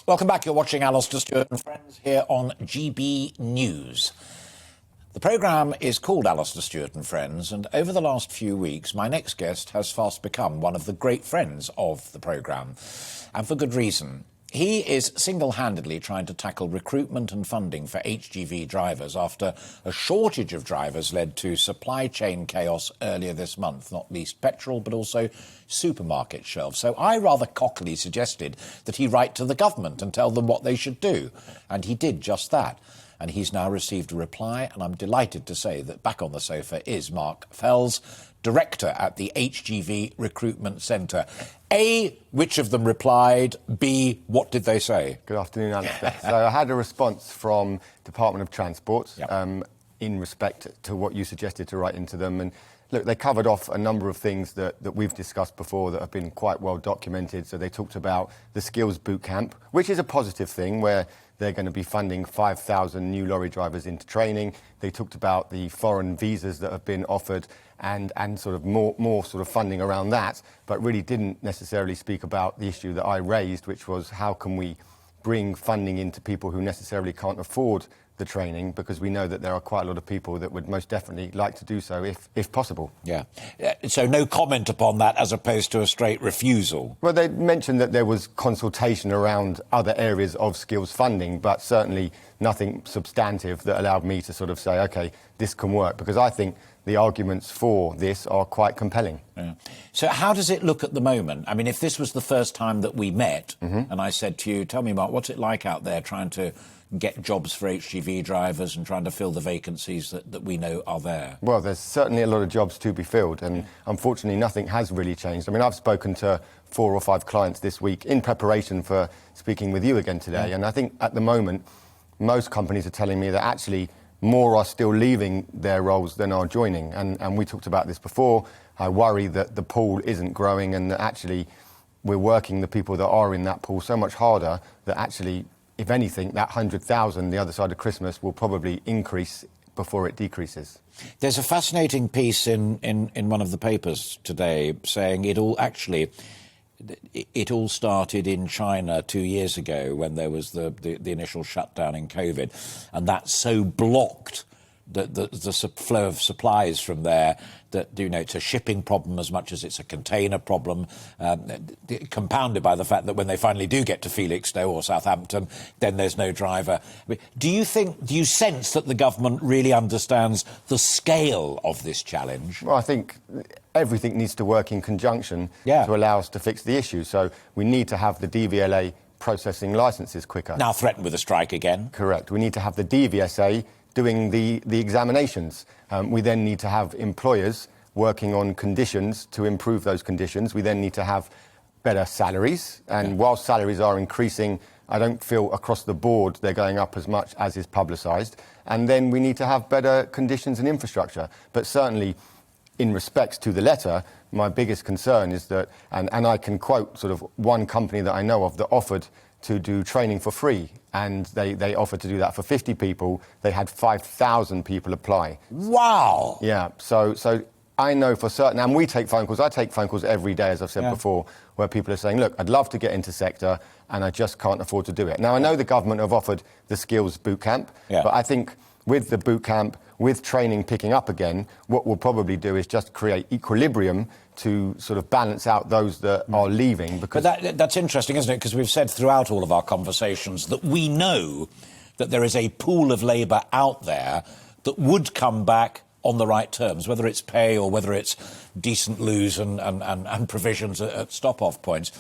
Welcome back. You're watching Alastair, Stewart and Friends here on GB News. The programme is called Alastair, Stewart and Friends, and over the last few weeks, my next guest has fast become one of the great friends of the programme, and for good reason. He is single-handedly trying to tackle recruitment and funding for HGV drivers after a shortage of drivers led to supply chain chaos earlier this month, not least petrol, but also supermarket shelves. So I rather cockily suggested that he write to the government and tell them what they should do. And he did just that. And he's now received a reply, and I'm delighted to say that back on the sofa is Marc Fels, Director at the HGV Recruitment Centre. A, which of them replied? B, what did they say? Good afternoon, Alastair. So I had a response from Department of Transport in respect to what you suggested to write into them. And look, they covered off a number of things that we've discussed before that have been quite well documented. So they talked about the skills boot camp, which is a positive thing, where they're going to be funding 5,000 new lorry drivers into training. They talked about the foreign visas that have been offered and sort of more sort of funding around that, but really didn't necessarily speak about the issue that I raised, which was how can we bring funding into people who necessarily can't afford the training, because we know that there are quite a lot of people that would most definitely like to do so if possible. Yeah. So no comment upon that as opposed to a straight refusal? Well, they mentioned that there was consultation around other areas of skills funding, but certainly nothing substantive that allowed me to sort of say, OK, this can work, because I think the arguments for this are quite compelling. Yeah. So how does it look at the moment? I mean, if this was the first time that we met and I said to you, tell me, Marc, what's it like out there trying to get jobs for HGV drivers and trying to fill the vacancies that we know are there? Well, there's certainly a lot of jobs to be filled, and unfortunately nothing has really changed. I mean, I've spoken to 4 or 5 clients this week in preparation for speaking with you again today, and I think at the moment most companies are telling me that actually more are still leaving their roles than are joining, and we talked about this before. I worry that the pool isn't growing and that actually we're working the people that are in that pool so much harder that actually, if anything, that 100,000 the other side of Christmas will probably increase before it decreases. There's a fascinating piece in one of the papers today saying it all started in China 2 years ago when there was the initial shutdown in COVID, and that so blocked the flow of supplies from there that, you know, it's a shipping problem as much as it's a container problem, compounded by the fact that when they finally do get to Felixstowe or Southampton, then there's no driver. Do you sense that the government really understands the scale of this challenge? Well, I think everything needs to work in conjunction to allow us to fix the issue. So we need to have the DVLA processing licences quicker. Now threatened with a strike again. Correct. We need to have the DVSA doing the examinations. We then need to have employers working on conditions to improve those conditions. We then need to have better salaries. And while salaries are increasing, I don't feel across the board they're going up as much as is publicised. And then we need to have better conditions and infrastructure. But certainly, in respects to the letter, my biggest concern is that, and I can quote sort of one company that I know of that offered to do training for free, and they offered to do that for 50 people. They had 5,000 people apply. Wow! Yeah, so I know for certain, and we take phone calls, I take phone calls every day, as I've said before, where people are saying, look, I'd love to get into sector, and I just can't afford to do it. Now, I know the government have offered the skills boot camp, but I think with the boot camp, with training picking up again, what we'll probably do is just create equilibrium to sort of balance out those that are leaving. Because But that's interesting, isn't it? Because we've said throughout all of our conversations that we know that there is a pool of labour out there that would come back on the right terms, whether it's pay or whether it's decent loos and provisions at stop-off points.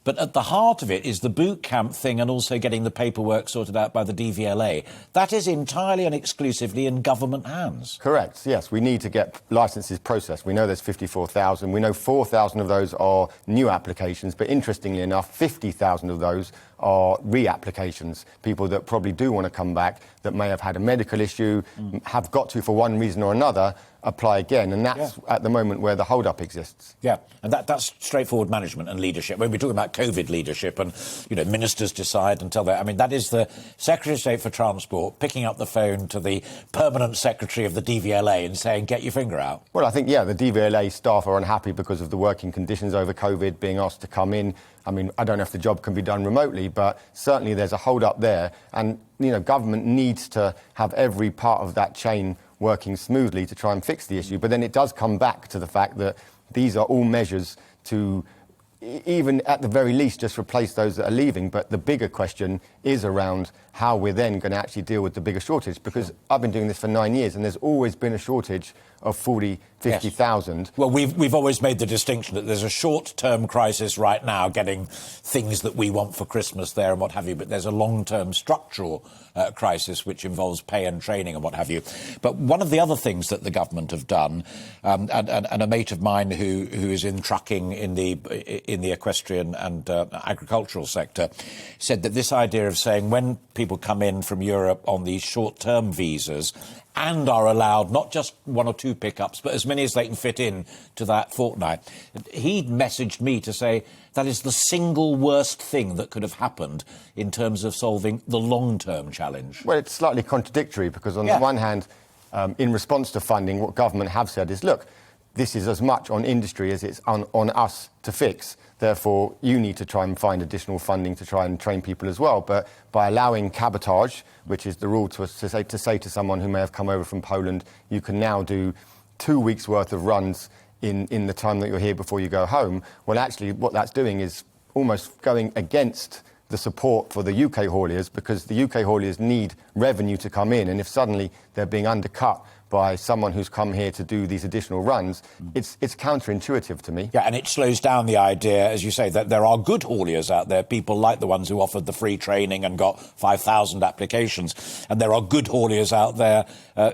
But at the heart of it is the boot camp thing and also getting the paperwork sorted out by the DVLA. That is entirely and exclusively in government hands. Correct, yes. We need to get licences processed. We know there's 54,000. We know 4,000 of those are new applications. But interestingly enough, 50,000 of those are reapplications, people that probably do want to come back, that may have had a medical issue, have got to, for one reason or another, apply again. And that's at the moment where the hold-up exists. Yeah, and that's straightforward management and leadership. When we're talking about COVID leadership and, you know, ministers decide and tell them, I mean, that is the Secretary of State for Transport picking up the phone to the permanent secretary of the DVLA and saying, get your finger out. Well, I think, the DVLA staff are unhappy because of the working conditions over COVID, being asked to come in. I mean, I don't know if the job can be done remotely, but certainly there's a hold up there. And, government needs to have every part of that chain working smoothly to try and fix the issue. But then it does come back to the fact that these are all measures to, even at the very least, just replace those that are leaving. But the bigger question is around how we're then going to actually deal with the bigger shortage. Because I've been doing this for 9 years and there's always been a shortage of 40, 50,000. Yes. Well, we've always made the distinction that there's a short-term crisis right now, getting things that we want for Christmas there and what have you, but there's a long-term structural crisis which involves pay and training and what have you. But one of the other things that the government have done, and a mate of mine who is in trucking in the equestrian and agricultural sector, said that this idea of saying when people come in from Europe on these short-term visas and are allowed not just 1 or 2 pickups, but as many as they can fit in to that fortnight. He messaged me to say that is the single worst thing that could have happened in terms of solving the long-term challenge. Well, it's slightly contradictory because on the one hand, in response to funding, what government have said is, look, this is as much on industry as it's on us to fix. Therefore, you need to try and find additional funding to try and train people as well. But by allowing cabotage, which is the rule to say to someone who may have come over from Poland, you can now do 2 weeks' worth of runs in the time that you're here before you go home. Well, actually, what that's doing is almost going against the support for the UK hauliers, because the UK hauliers need revenue to come in. And if suddenly they're being undercut by someone who's come here to do these additional runs, it's counterintuitive to me. Yeah, and it slows down the idea, as you say, that there are good hauliers out there, people like the ones who offered the free training and got 5,000 applications. And there are good hauliers out there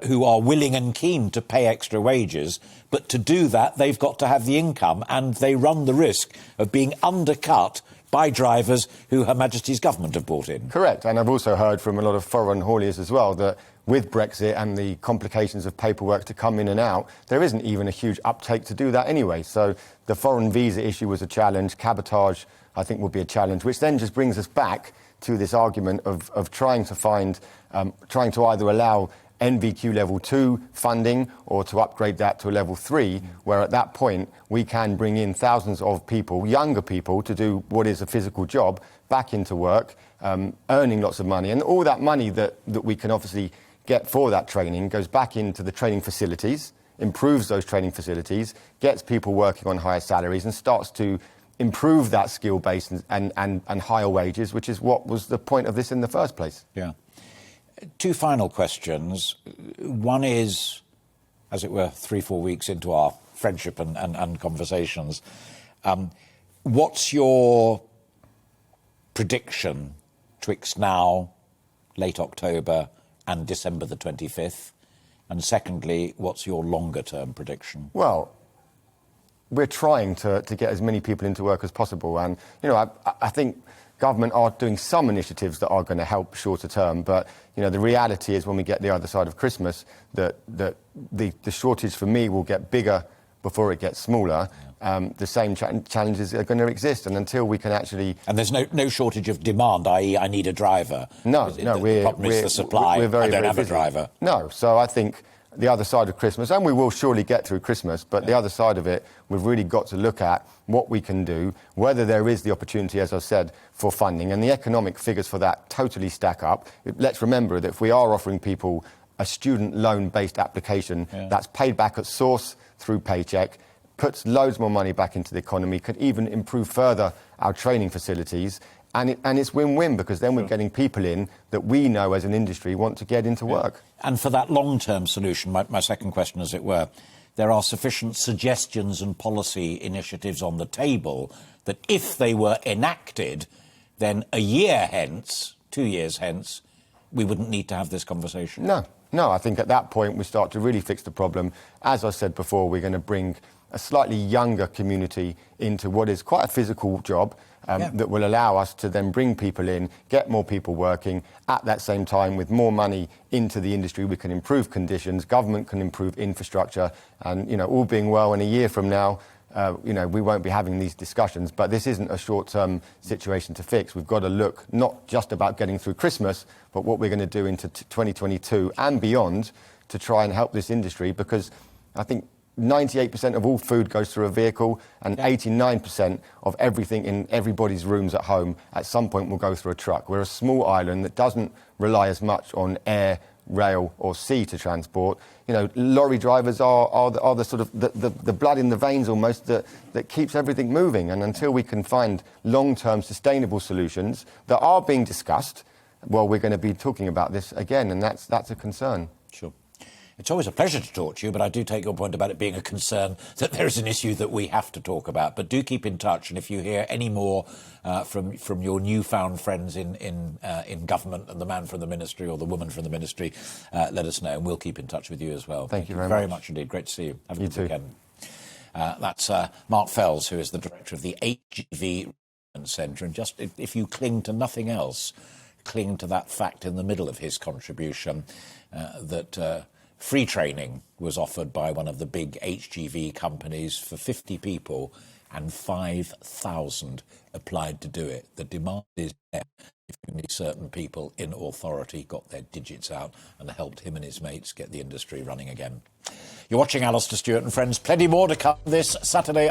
who are willing and keen to pay extra wages. But to do that, they've got to have the income, and they run the risk of being undercut by drivers who Her Majesty's government have brought in. Correct. And I've also heard from a lot of foreign hauliers as well that with Brexit and the complications of paperwork to come in and out, there isn't even a huge uptake to do that anyway. So the foreign visa issue was a challenge. Cabotage, I think, will be a challenge, which then just brings us back to this argument of trying to find, trying to either allow NVQ level 2 funding or to upgrade that to a level 3, where at that point we can bring in thousands of people, younger people, to do what is a physical job, back into work, earning lots of money. And all that money that we can obviously get for that training goes back into the training facilities, improves those training facilities, gets people working on higher salaries and starts to improve that skill base and higher wages, which is what was the point of this in the first place. Yeah. 2 final questions. One is, as it were, 3-4 weeks into our friendship and conversations. What's your prediction twixt now, late October, and December the 25th? And secondly, what's your longer-term prediction? Well, we're trying to get as many people into work as possible. And, I think government are doing some initiatives that are going to help shorter term. But, the reality is when we get the other side of Christmas, that the shortage for me will get bigger before it gets smaller. The same challenges are going to exist. And until we can actually... And there's no shortage of demand, i.e. I need a driver. No, the problem is the supply. I don't have a driver. No, so I think the other side of Christmas, and we will surely get through Christmas, but the other side of it, we've really got to look at what we can do, whether there is the opportunity, as I said, for funding, and the economic figures for that totally stack up. Let's remember that if we are offering people a student loan-based application that's paid back at source through paycheck, puts loads more money back into the economy, could even improve further our training facilities, and it's win-win, because then we're getting people in that we know as an industry want to get into work. And for that long-term solution, my second question, as it were, there are sufficient suggestions and policy initiatives on the table that if they were enacted, then a year hence, 2 years hence, we wouldn't need to have this conversation. No, I think at that point we start to really fix the problem. As I said before, we're going to bring a slightly younger community into what is quite a physical job, that will allow us to then bring people in, get more people working. At that same time, with more money into the industry, we can improve conditions, government can improve infrastructure, and, all being well, in a year from now, we won't be having these discussions. But this isn't a short-term situation to fix. We've got to look not just about getting through Christmas, but what we're going to do into 2022 and beyond to try and help this industry, because I think 98% of all food goes through a vehicle, and 89% of everything in everybody's rooms at home at some point will go through a truck. We're a small island that doesn't rely as much on air, rail or sea to transport. You know, lorry drivers are the sort of the blood in the veins almost that keeps everything moving. And until we can find long-term sustainable solutions that are being discussed, well, we're going to be talking about this again, and that's a concern. Sure. It's always a pleasure to talk to you, but I do take your point about it being a concern that there is an issue that we have to talk about. But do keep in touch, and if you hear any more from your newfound friends in government and the man from the ministry or the woman from the ministry, let us know, and we'll keep in touch with you as well. Thank you very much indeed. Great to see you. Have a good weekend. That's Marc Fels, who is the director of the HGV Recruitment Centre. And just if you cling to nothing else, cling to that fact in the middle of his contribution that free training was offered by one of the big HGV companies for 50 people, and 5,000 applied to do it. The demand is there if only certain people in authority got their digits out and helped him and his mates get the industry running again. You're watching Alastair Stewart and Friends. Plenty more to come this Saturday.